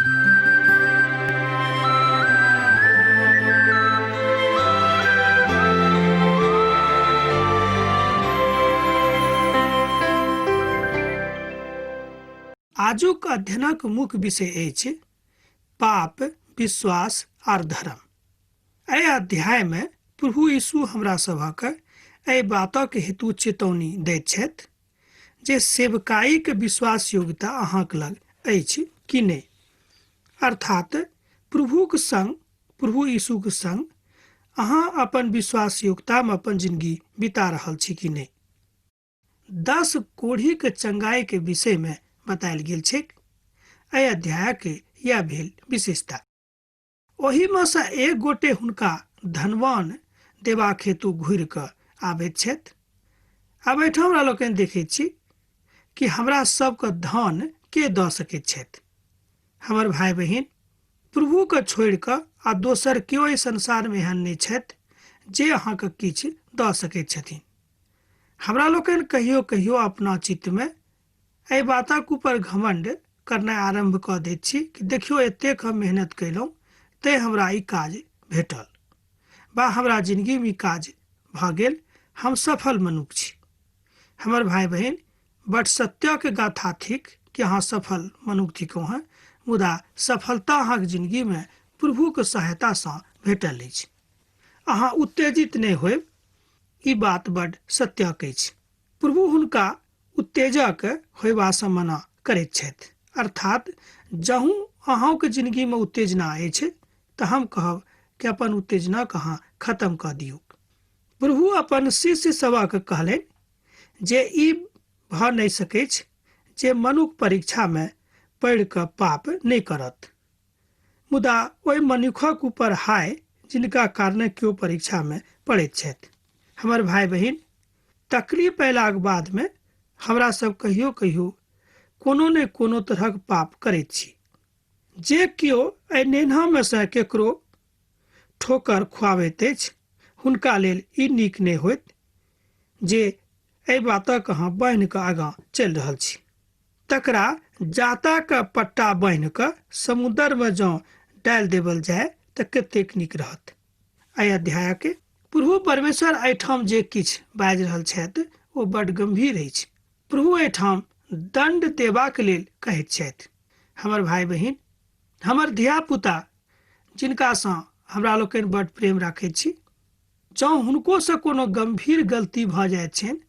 आजुक अध्ययनक मुख्य विषय अछि पाप, विश्वास आर धर्म। एहि अध्याय में प्रभु यीशु हमरा सभक एहि बातक हेतु चेतौनी दैत छथि जे सेवकाई के विश्वास योग्यता अहाँक लग अछि कि नहि, अर्थात प्रभुक संग, प्रभु यीशुक संग अहाँ अपन विश्वास योग्यता में अपन जिंदगी बिता रहल छी कि नहि। 10 कोढ़ी के चंगाई के विषय में बतायल गेल छै। एहि अध्याय के यह भेल विशेषता। ओहि में से एक गोटे हुनका धनवान देबाक हेतु घुरि कऽ आबैत छथि। आब एहिठाम हमरा लोकनि देखैत छी कि हमरा सबके धन के दऽ सकैत छथि। हमर भाई बहिन, प्रभु के छोड़ि कऽ आ दोसर केओ एहि संसार में एहन नहि छथि जे अहाँके किछु दऽ सकैत छथिन। हमरा लोकनि कहियो कहियो अपना चित्त में एहि बातक ऊपर घमंड करनाइ आरंभ कऽ दैत छी कि देखियो एतेक हम मेहनत कयलहुँ तैं हमरा ई काज भेटल, बा हमरा जिंदगी में काज भऽ गेल, हम सफल मनुष्य छी। हमर भाई बहिन, बट सत्य के गाथा थिक कि अहाँ सफल मनुष्य थिकौ हैं, मुदा सफलता अहाँक जिंदगी में प्रभु के सहायता से भेटल अछि। अहाँ उत्तेजित नहि होयब, ई बात बड़ सत्य अछि। प्रभु हुनका उत्तेजक होयबा से मना करैत छथि, अर्थात जहूँ अहाँ के जिंदगी में उत्तेजना अछि तऽ हम कहब कि अपन उत्तेजना के अहाँ खत्म कऽ दियौ। प्रभु अपन शिष्य सभक कहलनि जे ई भऽ नहि सकैछ जे मनुष्य परीक्षा में पढ़ि कऽ पाप नहि करत, मुदा ओहि मनुखक ऊपर हाय जिनका कारणे केओ परीक्षा में पड़ैत छथि। हमर भाई बहिन, तकलीफ अयलाक बाद में हमरा सब कहियो कहियो कोनो ने कोनो तरहक पाप करैत छी। जे केओ एहि नेन्हा में से केकरो ठोकर खुआबैत अछि, हुनका लेल ई नीक नहि होइत जे एहि बातक अहाँ बान्हि कऽ आगाँ चलि रहल छी। तकरा जाता के पट्टा बान्हि कऽ समुद्र में जँ डालि देवल जाय तऽ कतेक नीक रहत। एहि अध्याय के प्रभु परमेश्वर एहिठाम जे किछु बाजि रहल छथि ओ बड़ गंभीर अछि। प्रभु एहिठाम दंड देबाक लेल कहैत छथि। हमर भाई बहिन, हमर धिया पुता जिनका सँ हमरा लोकनि बड़ प्रेम राखैत छी, जँ हुनको से कोनो गंभीर गलती भऽ जाइत छनि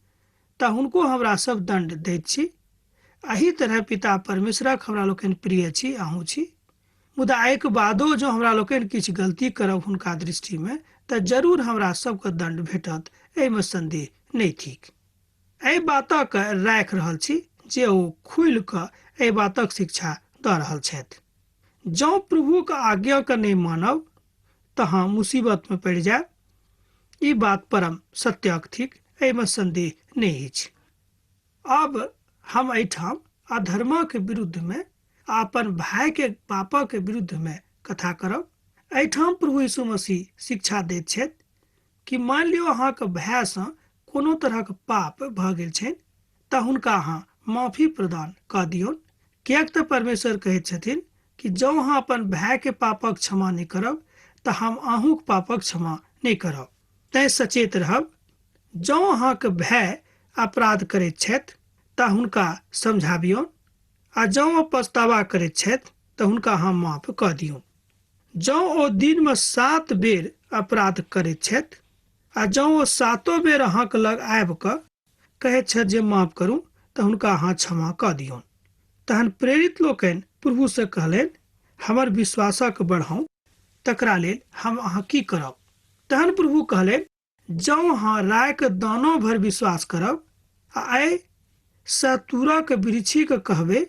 तऽ हुनको हमरा सब दंड दैत छी। एही तरह पिता परमेश्वरक हमरा लोकनि प्रिय छी, अहूँ छी। मुदा एहिके बादो जँ हमरा लोकनि किछु गलती करब हुनका दृष्टि में तऽ जरूर हमरा सबके दंड भेटत, एहिमे संदेह नहि थिक। एहि बातक राखि रहल छी जे ओ खुलि कऽ एहि बातक शिक्षा दऽ रहल छथि। जँ प्रभु के आज्ञा के नहि मानब तऽ अहाँ मुसीबत में पड़ि जायब। ई बात परम सत्यक थिक, एहिमे संदेह नहि अछि। अब हम एहिठाम अधर्म के विरुद्ध में अपन भाई के पाप के विरुद्ध में कथा करब। एहिठाम प्रभु यीशु मसीह शिक्षा दैत छथि कि मान लियो अहाँके भाई से कोनो तरहक पाप भऽ गेल छनि तऽ हुनका अहाँ माफी प्रदान कऽ दियौन, किएक तऽ परमेश्वर कहैत छथिन कि जँ अहाँ अपन भाई के पापक क्षमा नहि करब तऽ हम अहूँक पापक क्षमा नहि करब। तैं सचेत रहब। जँ अहाँके भाई अपराध करैत छथि तऽ हुनका समझाबियौन, आ जँ ओ पछतावा करैत छथि तऽ हुनका अहाँ माफ कऽ दियौन। जँ ओ दिन में 7 बेर अपराध करैत छथि आ जँ ओ 7 बेर अहाँके लग आबि कऽ कहैत छथि जे माफ करू तऽ हुनका अहाँ क्षमा कऽ दियौन। तहन प्रेरित लोकनि प्रभु से कहलनि, हमर विश्वासक बढ़ाउ, तकरा लेल हम अहाँ की करब। तहन प्रभु कहलनि, जँ अहाँ राइके दानो भर विश्वास करब आ एहि सतूरक वृक्षी के कहबै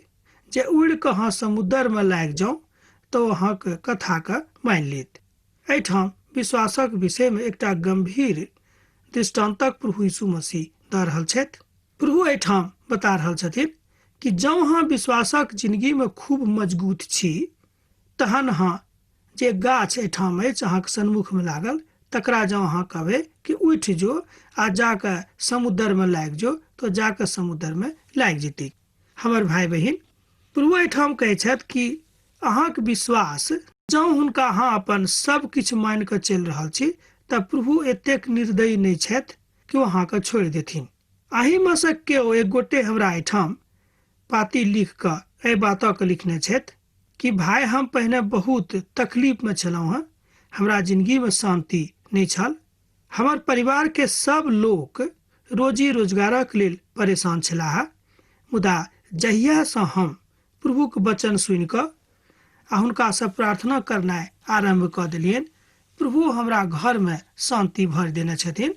जे उड़ि कऽ अहाँ समुद्र में लागि जाउ तऽ अहाँके कथा के मानि लेत। एहिठाम विश्वासक विषय में एकटा गंभीर दृष्टांतक प्रभु यीशु मसीह दऽ रहल छथि। प्रभु एहिठाम बता रहल छथिन कि जँ अहाँ विश्वासक जिंदगी में खूब मजबूत छी तहन अहाँ जे गाछ एहिठाम अछि अहाँके सन्मुख में लागल तकरा जँ अहाँ कहबै कि उठि जो आ जाके समुद्र में लागि जो तो जाके समुद्र में लागि जेतै। हमर भाई बहिन, प्रभु एहिठाम कहै छथि कि अहाँक विश्वास जँ हुनका अहाँ अपन सब किछु मानि कऽ चलि रहल छी तऽ प्रभु एतेक निर्दयी नहि छथि कि ओ अहाँके छोड़ि देथिन। अहीमे से केओ एक गोटे हमरा एहिठाम पाती लिख कऽ एहि बातक लिखने छथि कि भाय हम पहिने बहुत तकलीफमे छलहुँ हेँ, हमरा जिंदगीमे शांति नहि छल, हमर परिवारके सब लोक रोजी रोजगारक लेल परेशान छलाह, मुदा जहियासँ हम प्रभुक वचन सुनि कऽ आ हुनकासँ प्रार्थना करनाइ आरम्भ कऽ देलियनि, प्रभु हमरा घरमे शांति भरि देने छथिन।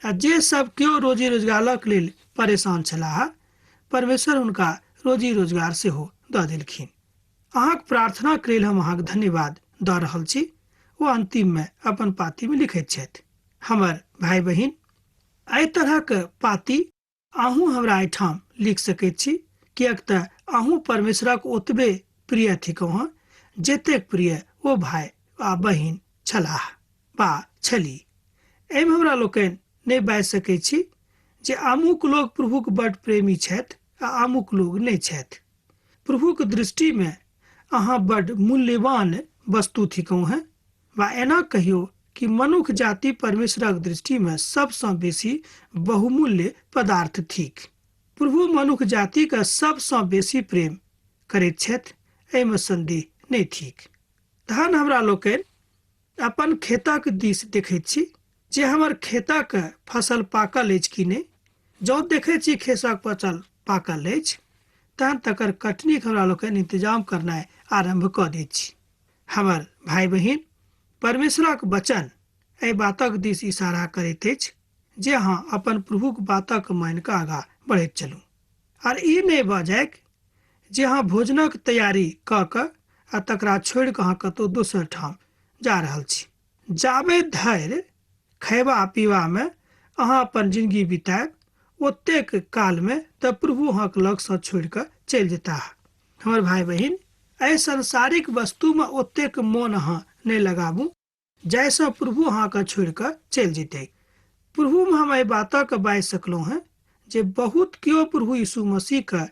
आ जे सब केओ रोजी रोजगारक लेल परेशान छलाह, परमेश्वर हुनका रोजी रोजगार सेहो दऽ देलखिन। अहाँक प्रार्थनाक लेल हम अहाँक धन्यवाद दऽ रहल छी। ओ अंतिममे अपन पातीमे लिखैत छथि, हमर भाई बहिन, एहि तरहक पाती अहूँ हमरा एहिठाम लिख सकैत छी, किएक तऽ अहूँ परमेश्वरक ओतबे प्रिय थिकहुँ हँ जतेक प्रिय ओ भाई आ बहिन छलाह वा छलीह। एहिमे हमरा लोकनि नहि बाजि सकैत छी जे अमुक लोग प्रभुक बड्ड प्रेमी छथि आ अमुक लोग नहि छथि। प्रभुक दृष्टिमे अहाँ बड्ड मूल्यवान वस्तु थिकहुँ हैं, वा एना कहियो कि मनुष्य जाति परमेश्वरक दृष्टिमे सबसँ बेसी बहुमूल्य पदार्थ थिक। प्रभु मनुष्य जातिके सबसँ बेसी प्रेम करैत छथि, एहिमे संदेह नहि थिक। तहन हमरा लोकनि अपन खेतक दिस देखैत छी जे हमर खेतक फसल पाकल अछि कि नहि। जँ देखैत छी खेतक फसल पाकल अछि तहन तकर कटनीक हमरा लोकनि इंतजाम करनाइ आरम्भ कऽ दैत छी। हमर भाई बहिन, परमेश्वरक वचन एहि बातक दिस इशारा करैत अछि जे अहाँ अपन प्रभुक बातक मानि कऽ आगाँ बढ़ैत चलू, आर ई नहि भऽ जाय जे अहाँ भोजनक तैयारी कऽ कऽ आ तकरा छोड़ि कऽ अहाँ कतहु दोसर ठाम जा रहल छी। जाबे धरि खयबा पीबामे अहाँ अपन जिंदगी बितायब, ओतेक कालमे तऽ प्रभु अहाँक लगसँ छोड़ि कऽ चलि जेताह। हमर भाई बहिन, एहि संसारिक वस्तुमे ओतेक मोन अहाँ नहि लगाबू जाहिसँ प्रभु अहाँके छोड़ि कऽ चलि जेतै। प्रभुमे हम एहि बातक बाजि सकलहुँ हैं जे बहुत केओ प्रभु यीशु मसीहके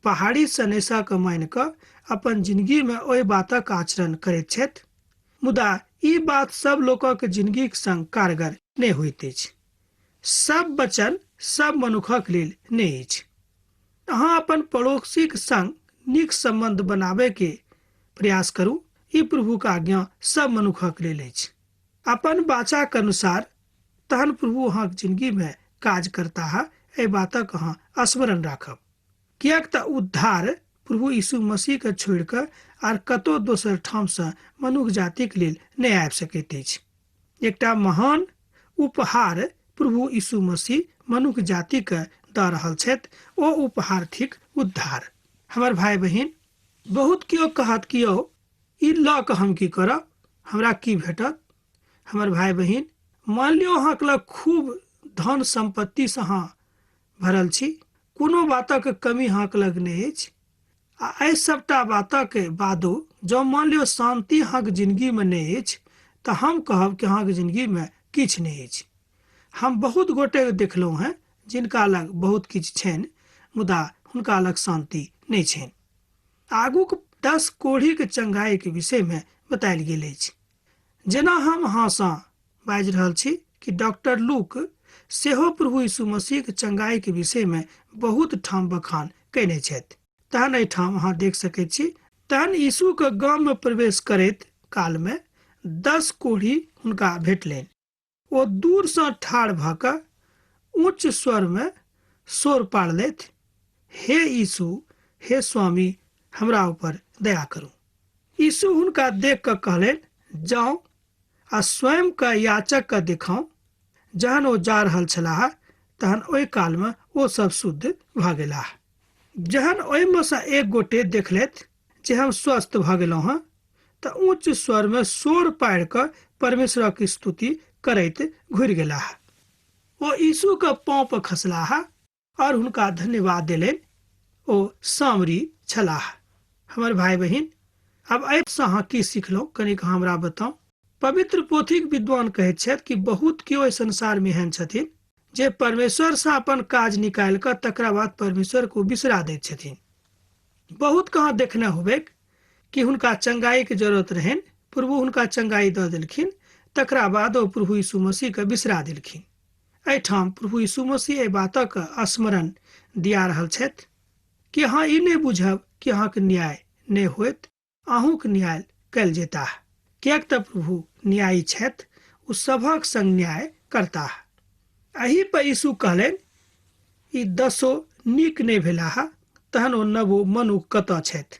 पहाड़ी सनेशाके मानि कऽ अपन जिंदगीमे ओहि बातक आचरण करैत छथि, मुदा ई बात सब लोकक जिंदगीक संग कारगर नहि होइत अछि। सब वचन सब मनुखक लेल नहि अछि। अहाँ अपन पड़ोसीक संग नीक संबंध बनाबैके प्रयास करू, ई प्रभुक आज्ञा सब मनुखक लेल अछि। अपन वाचाक अनुसार तहन प्रभु अहाँक जिंदगीमे काज करता है, एहि बातक अहाँ स्मरण राखब, किएक तऽ उद्धार प्रभु यीशु मसीहके छोड़ि कऽ आर कतहु दोसर ठामसँ मनुष्य जातिक लेल नहि आबि सकैत अछि। एकटा महान उपहार प्रभु यीशु मसीह मनुष्य जातिके दऽ रहल छथि, ओ उपहार थिक उद्धार। हमर भाई बहिन, बहुत केओ कहत कि यौ ई लऽ कऽ हम की करब, हमरा की भेटत। हमर भाई बहिन, मान लियौ अहाँके लग खूब धन संपत्तिसँ अहाँ भरल छी, कोनो बातक कमी अहाँके लग नहि अछि, आ एहि सबटा बातक बादो जँ मान लियौ शांति अहाँके जिंदगीमे नहि अछि, तऽ हम कहब कि अहाँके जिंदगीमे किछु नहि अछि। हम बहुत गोटे देखलहुँ हैं जिनका लग बहुत किछु छनि, मुदा हुनका लग शांति नहि छनि। आगूक 10 कोढ़ीके चंगाईके विषयमे बतायल गेल अछि। जेना हम अहाँसँ बाजि रहल छी कि डॉक्टर लूक सेहो प्रभु यीशु मसीहके चंगाईके विषयमे बहुत ठाम बखान कयने छथि। तहन एहिठाम अहाँ देख सकैत छी, तहन यीशुके गाममे प्रवेश करैत कालमे 10 कोढ़ी हुनका भेटलनि। ओ दूरसँ ठाढ़ भऽ कऽ उच्च स्वरमे शोर पाड़लथि, हे यीशु, हे स्वामी, हमरा ऊपर दया करू। यीशु हुनका देख कऽ कहलनि, जाउ आ स्वयंके याचकके देखाउ। जहन ओ जा रहल छलाह तहन ओहि कालमे ओ सब शुद्ध भऽ गेलाह। जहन ओहिमे सँ एक गोटे देखलथि जे हम स्वस्थ भऽ गेलहुँ हँ, तऽ उच्च स्वरमे शोर पाड़ि कऽ परमेश्वरक स्तुति करैत घुरि गेलाह। ओ यीशुके पाँव पर खसलाह और हुनका धन्यवाद देलनि। ओ सामरी छलाह। हमर भाई बहिन, अब एहिसँ अहाँ की सिखलहुँ कनिक हमरा बताउ। पवित्र पोथीक विद्वान कहैत छथि कि बहुत केओ एहि संसारमे एहन छथिन जे परमेश्वरसँ अपन काज निकालि कऽ तकरा बाद परमेश्वर को बिसरा दैत छथिन। बहुत कहाँ देखने होबे कि हुनका चंगाई के जरूरत रहन, प्रभु हुनका चंगाई दऽ देलखिन। तकरा बाद ओ प्रभु यीशु मसीह के बिसरा देलखिन। एहिठाम प्रभु यीशु मसीह एहि बातक स्मरण दिया रहल छथि कि अहाँ ई नहि बुझब कि अहाँके न्याय नहि होइत, अहूँके न्याय कयल जेताह, किएक तऽ प्रभु न्यायी छथि, ओ सभक संग न्याय करताह। एहि पर यीशु कहलनि, ई 10 नीक नहि भेलाह, तहन ओ 9 मनुख कतऽ छथि?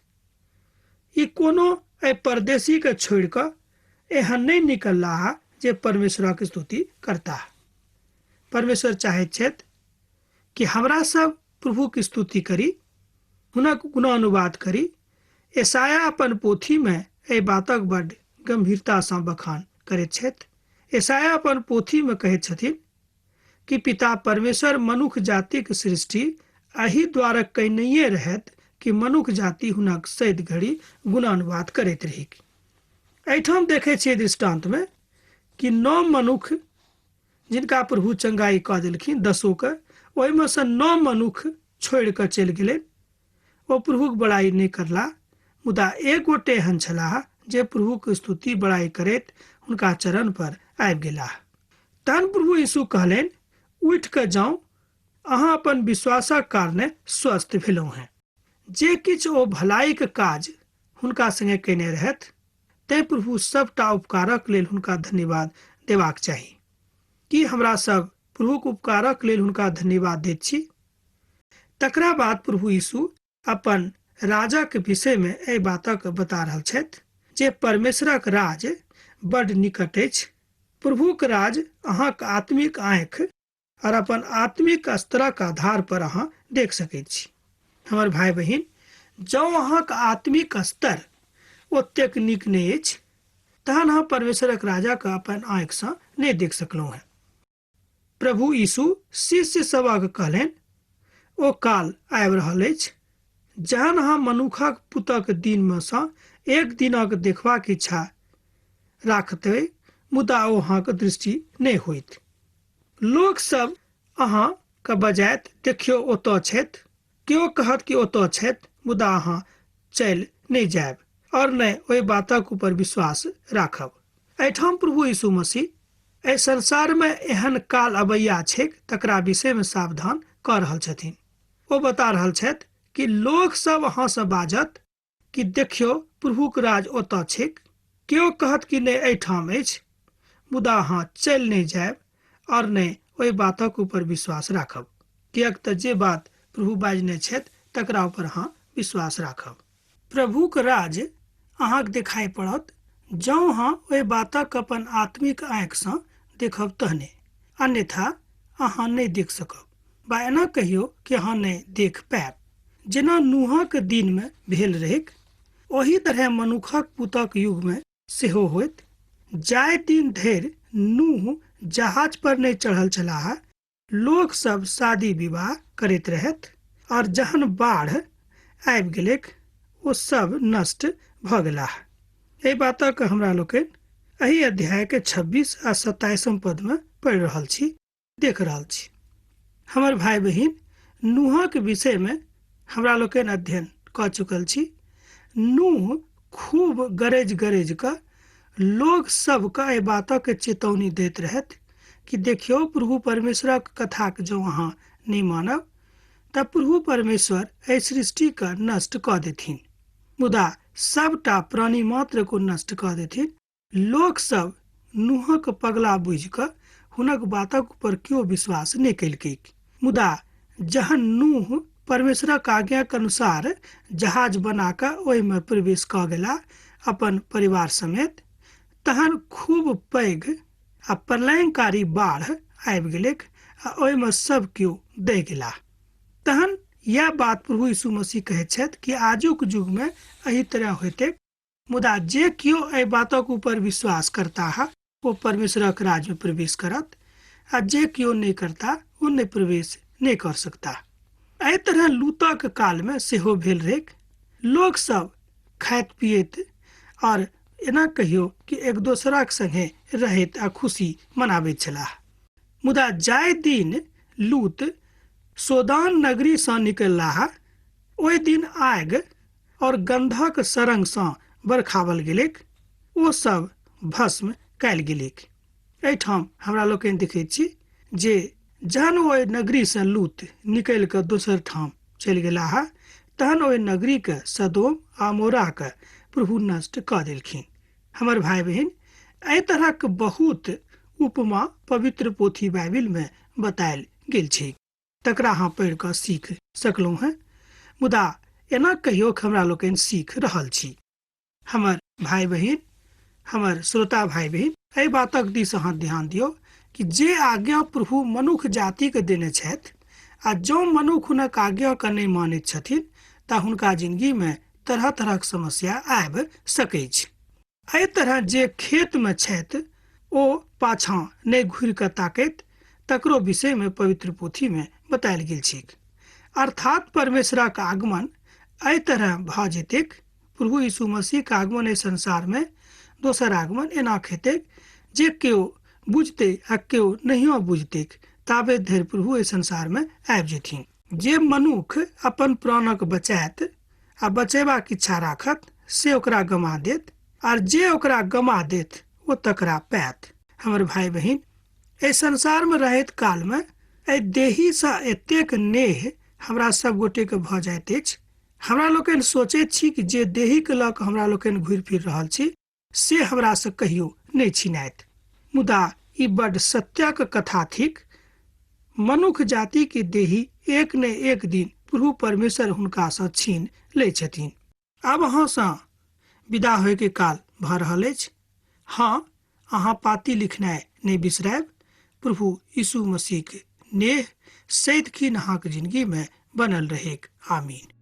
ई कोनो एहि परदेशी के छोड़ि कऽ एहन नहि निकललाह जे परमेश्वरक स्तुति करताह। परमेश्वर चाहैत छथि कि हमरा सब प्रभुके स्तुति करी, हुनक गुणानुवाद करी। यशायाह अपन पोथी में एहि बातक बड़ गंभीरता सँ बखान करैत छथि। यशायाह अपन पोथी में कहैत छथिन कि पिता परमेश्वर मनुष्य जातिक सृष्टि एहि द्वारा कयनैये रहैत कि मनुष्य जाति हुनक सैद घड़ी गुणानुवाद करैत रही। एहिठाम देखै छियै दृष्टांत में कि 9 मनुष्य जिनका प्रभु चंगाई कऽ देलखिन 10 के, ओहिमे से 9 मनुष्य छोड़ि कऽ चलि गेलै। ओ प्रभुक बड़ाई नहि करला, मुदा एक गोटे एहन छलाह जे प्रभुक स्तुति बड़ाई करैत हुनका चरण पर आबि गेलाह। तहन प्रभु यीशु कहलनि, उठ कऽ जाउ, अहाँ अपन विश्वासक कारणे स्वस्थ भेलहुँ हैं। जे किछु ओ भलाईक काज हुनका संगे केने रहथि, तैं प्रभु सबटा उपकारक लेल हुनका धन्यवाद देबाक चाही। कि हमरा सब प्रभुक उपकारक लेल हुनका धन्यवाद दैत छी? तकरा बाद प्रभु यीशु अपन राजक विषय में एहि बातक बता रहल छथि जे परमेश्वरक राज बड़ निकट अछि। प्रभुक राज अहाँक आत्मिक आँखि और अपन आत्मिक स्तरक आधार पर अहाँ देख सकैत छी। हमर भाई बहिन, जँ अहाँक आत्मिक स्तर ओतेक नीक नहि अछि, तहन अहाँ परमेश्वरक राजक अपन आँखि सँ नहि देख सकलहुँ हैं। प्रभु यीशु शिष्य सभक कहलनि, ओ काल आबि रहल अछि जहन अहाँ मनुखक पुतक दिन में सँ एक दिनक देखबाक इच्छा राखतै, मुदा ओ अहाँक दृष्टि नहि होइत। लोक सब अहाँ के बजायत, देखियौ ओतऽ छथि, केओ कहत कि ओतऽ छथि, मुदा अहाँ चलि नहि जायब और नहि ओहि बातक ऊपर विश्वास राखब। एहिठाम प्रभु यीशु मसीह एहि संसार में एहन काल अबैया छैक तकरा विषय में सावधान कऽ रहल छथिन। ओ बता रहल छथि कि लोक सब अहाँ से बाजत कि देखियौ प्रभुक राज ओतऽ छैक, केओ कहत कि नहि एहिठाम अछि, मुदा अहाँ चलि नहि जायब और नहि ओहि बातक ऊपर विश्वास राखब, किएक तऽ जे बात प्रभु बाजने छथि तकरा ऊपर अहाँ विश्वास राखब। प्रभुक राज अहाँके दिखाई पड़त जँ अहाँ ओहि बातक अपन आत्मिक आँखि सँ देखब तहने, अन्यथा अहाँ नहि देख सकब। बा एना कहियो कि अहाँ नहि देख पायब। जेना नूहक दिन में भेल रहैक, ओही तरह मनुखक पुतक युग में सेहो होइत। जाहि दिन धरि नूह जहाज पर नहीं चढ़ल छलाह, लोक सब शादी विवाह करैत रहत, और जहन बाढ़ आबि गेलैक, ओ सब नष्ट भऽ गेलाह। एहि बातक हमरा लोकनि एहि अध्याय के 26 आ 27 पद में पढ़ि रहल छी, देख रहल छी। हमर भाई बहिन, नूहक विषय में हमरा लोकनि अध्ययन कऽ चुकल छी। नूह खूब गरज गरज कऽ लोग सबके एहि बातक चेतौनी दैत रहत कि देखियौ प्रभु परमेश्वरक कथाक जँ अहाँ नहीं मानब तऽ प्रभु परमेश्वर एहि सृष्टि के नष्ट कऽ देथिन, मुदा सबटा प्राणी मात्र को नष्ट कऽ देथिन। लोक सब नूहक पगला बुझि कऽ हुनक बातक ऊपर क्यों विश्वास नहीं केलकै, मुदा जहन नूह परमेश्वरक आज्ञा के अनुसार जहाज बना कऽ ओहि में प्रवेश कऽ गेला अपन परिवार समेत, तहन खूब पैघ आ प्रलयकारी बाढ़ आबि गेलैक आ ओहि में सब केओ दहि गेलाह। तहन यह बात प्रभु यीशु मसीह कहैत छथि कि आजुक युग में एही तरह होइते, मुदा जे केओ एहि बातक ऊपर विश्वास करता है वो परमेश्वरक राज में प्रवेश करत, आ जे केओ नहीं करता वो नहीं प्रवेश नहीं कर सकता। एहि तरह लूतक काल में सेहो भेल रहैक। लोग सब खाइत पियत और एना कहियो कि एक दोसराक संगे रहैत आ खुशी मनाबैत छलाह, मुदा जाहि दिन लूत सोदान नगरी सँ निकललाह, ओहि दिन आगि और गंधक सरंग सँ बरखावल गेलैक, ओ सब भस्म कयल गेलैक। एहिठाम हमरा लोकनि देखैत छी जे जहन ओहि नगरी से लूत निकलि कऽ दोसर ठाम चलि गेलाह, तहन ओहि नगरी के सदोम आ मोरा के प्रभु नष्ट कऽ देलखिन। हमर भाई बहन, एहि तरहक बहुत उपमा पवित्र पोथी बाइबिल में बतायल गेल छै, तकरा अहाँ पढ़ि कऽ सीख सकलहुँ हैं। मुदा एना कहियो हमरा लोकनि सीख रहल छी। हमर भाई बहन, हमर श्रोता भाई बहन, एहि बातक दिस अहाँ ध्यान दियौ कि जे आज्ञा प्रभु मनुख जाति के देने छथि, आ जँ मनुख हुनक आज्ञा के नहि मानैत छथिन तऽ हुनका जिंदगी में तरह तरहक समस्या आबि सकैत छै। एहि तरह जे खेत में छथि ओ पाछाँ नहि घुरि कऽ ताकैत, तकरो विषय में पवित्र पोथी में बतायल गेल छै। अर्थात परमेश्वरक आगमन एहि तरह भऽ जेतैक, प्रभु यीशु मसीह के आगमन एहि संसार में दोसर आगमन एना हेतैक जे केओ बुझतै आ केओ नहियो बुझतैक, ताबे धरि प्रभु एहि संसार में आबि जेथिन। जे मनुख अपन प्राणक बचायत आ बचेबाक इच्छा राखत से ओकरा गमा देत, आर जे ओकरा गमा देत ओ तकरा पायत। हमर भाई बहन, एहि संसार में रहैत काल में एहि देही सँ एतेक नेह हमरा सब गोटे के भऽ जाइत अछि, हमरा लोकनि सोचैत छी कि जे देही के लऽ कऽ हमरा लोकनि घुरि फिर रहल छी से हमरा से कहियो नहि छिनाइत। मुदा ई बड्ड सत्यक कथा थिक। मनुख जाति के देही एक ने एक दिन प्रभु परमेश्वर हुनका सँ छीन लै छथिन। आब अहाँ सँ विदा होय के काल भऽ रहल अछि। हाँ, अहाँ पाती लिखनाइ नहि बिसरायब। प्रभु यीशु मसीह के नेह सदिखन अहाँक जिंदगी में बनल रहेक। आमीन।